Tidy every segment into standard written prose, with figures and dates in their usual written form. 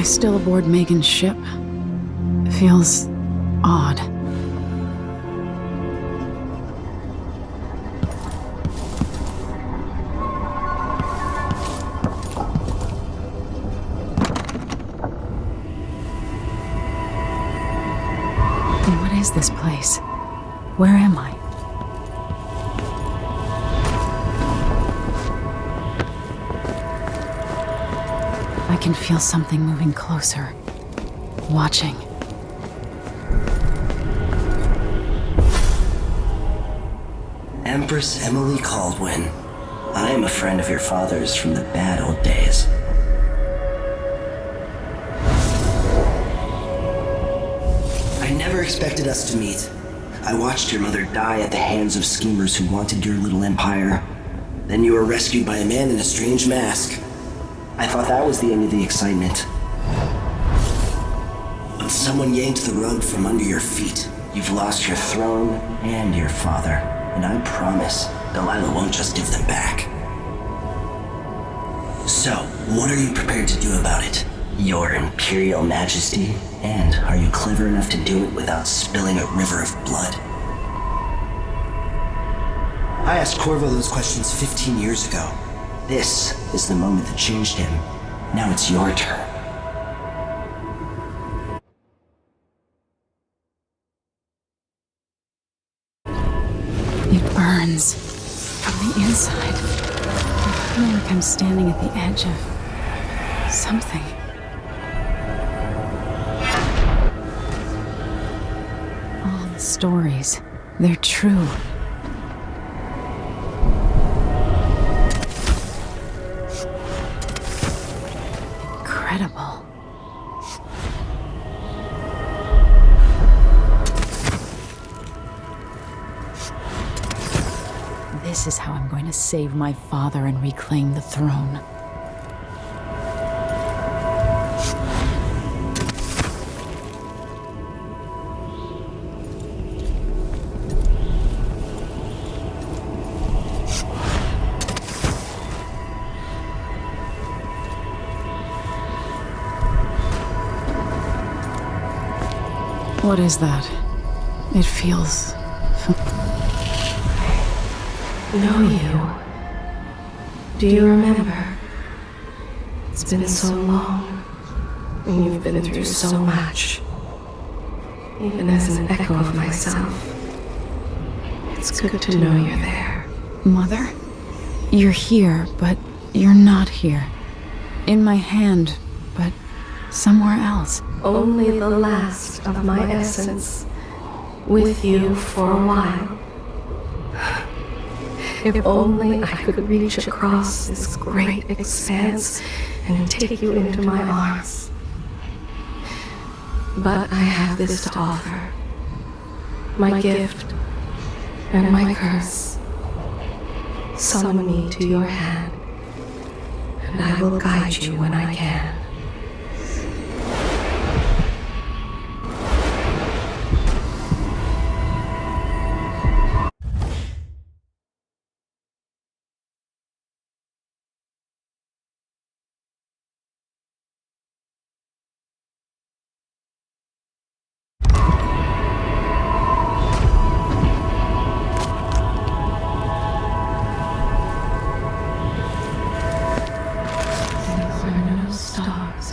still aboard Megan's ship? It feels odd. What is this place? Where am I? I can feel something moving closer. Watching. Empress Emily Caldwin. I am a friend of your father's from the bad old days. I never expected us to meet. I watched your mother die at the hands of schemers who wanted your little empire. Then you were rescued by a man in a strange mask. I thought that was the end of the excitement. But someone yanked the rug from under your feet. You've lost your throne and your father. And I promise, Delilah won't just give them back. So, what are you prepared to do about it? Your Imperial Majesty? And are you clever enough to do it without spilling a river of blood? I asked Corvo those questions 15 years ago. This is the moment that changed him. Now it's your turn. It burns from the inside. I feel like I'm standing at the edge of something. All the stories, they're true. Incredible. This is how I'm going to save my father and reclaim the throne. What is that? It feels... Know you. Do you remember? It's been so long, and you've been through so much. Even as an echo of myself, it's good to know you're there. Mother? You're here, but you're not here. In my hand, but somewhere else. Only the last of my essence, with you for a while. If only I could reach across this great expanse and take you into my arms. But I have this to offer. My gift and my curse. Summon me to your hand, and I will guide you when I can.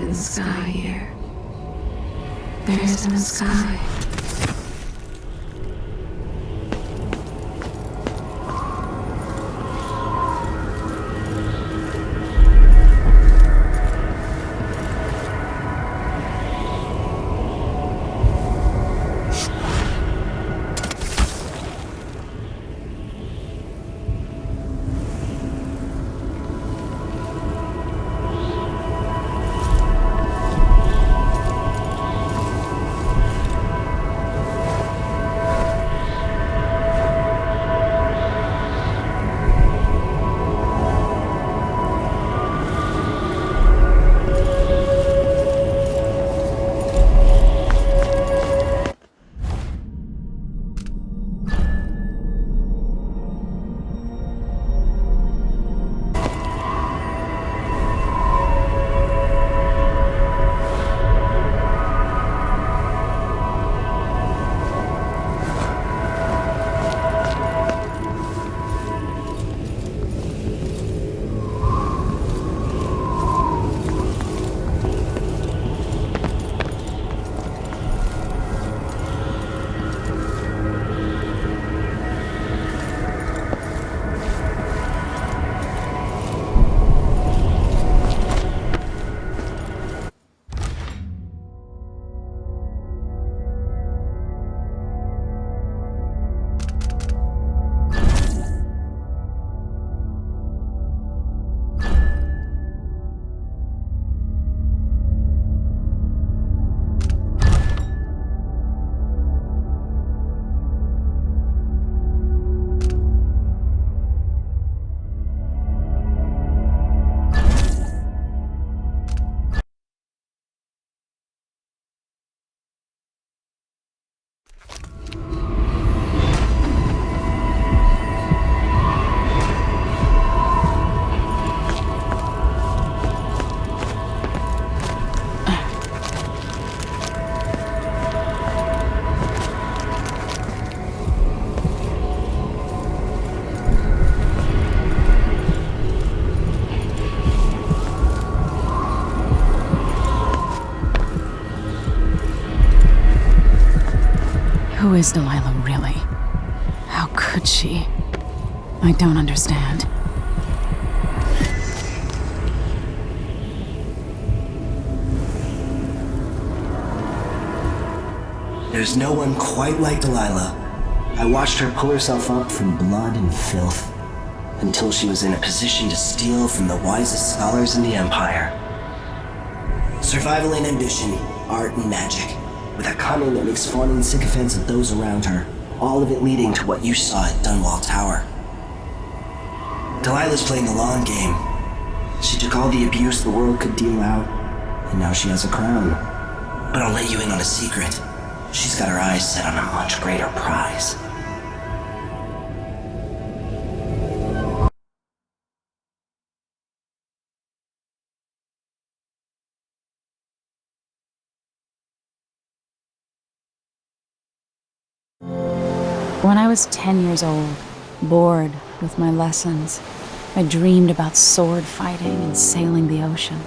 In the sky here. There is no sky. is Delilah really? How could she? I don't understand. There's no one quite like Delilah. I watched her pull herself up from blood and filth until she was in a position to steal from the wisest scholars in the Empire. Survival and ambition, art and magic, with a cunning that makes fawning sycophants of those around her, all of it leading to what you saw at Dunwall Tower. Delilah's playing the long game. She took all the abuse the world could deal out, and now she has a crown. But I'll let you in on a secret. She's got her eyes set on a much greater prize. When I was 10 years old, bored with my lessons, I dreamed about sword fighting and sailing the ocean.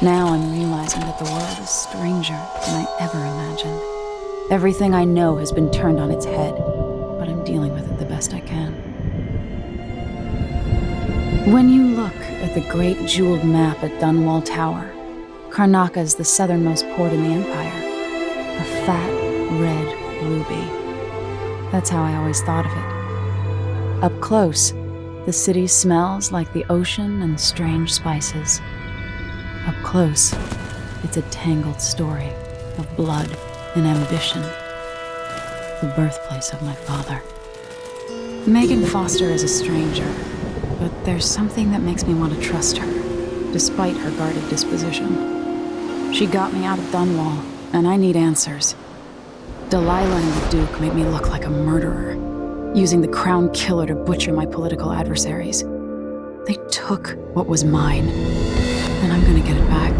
Now I'm realizing that the world is stranger than I ever imagined. Everything I know has been turned on its head, but I'm dealing with it the best I can. When you look at the great jeweled map at Dunwall Tower, Karnaca is the southernmost port in the Empire. A fat, red ruby. That's how I always thought of it. Up close, the city smells like the ocean and strange spices. Up close, it's a tangled story of blood and ambition. The birthplace of my father. Megan Foster is a stranger, but there's something that makes me want to trust her, despite her guarded disposition. She got me out of Dunwall, and I need answers. Delilah and the Duke made me look like a murderer, using the Crown Killer to butcher my political adversaries. They took what was mine, and I'm gonna get it back.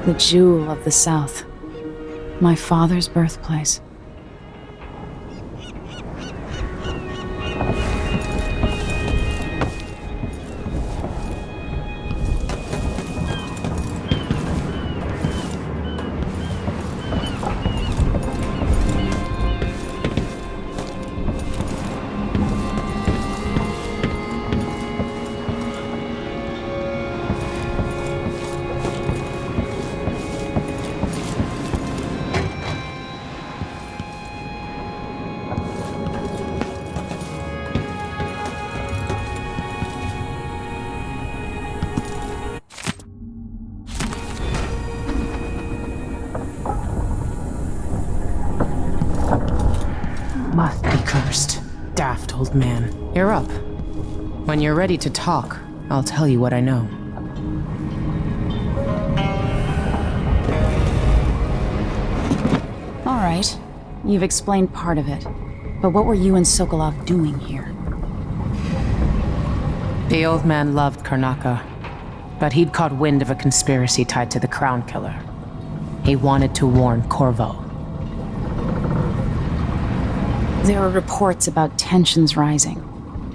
The jewel of the South. My father's birthplace. Must be cursed. Daft old man. You're up. When you're ready to talk, I'll tell you what I know. All right. You've explained part of it. But what were you and Sokolov doing here? The old man loved Karnaka, but he'd caught wind of a conspiracy tied to the Crown Killer. He wanted to warn Corvo. There were reports about tensions rising,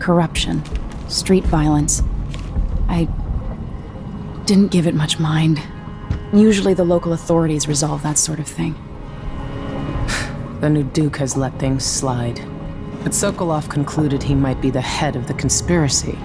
corruption, street violence. I didn't give it much mind. Usually the local authorities resolve that sort of thing. The new Duke has let things slide. But Sokolov concluded he might be the head of the conspiracy.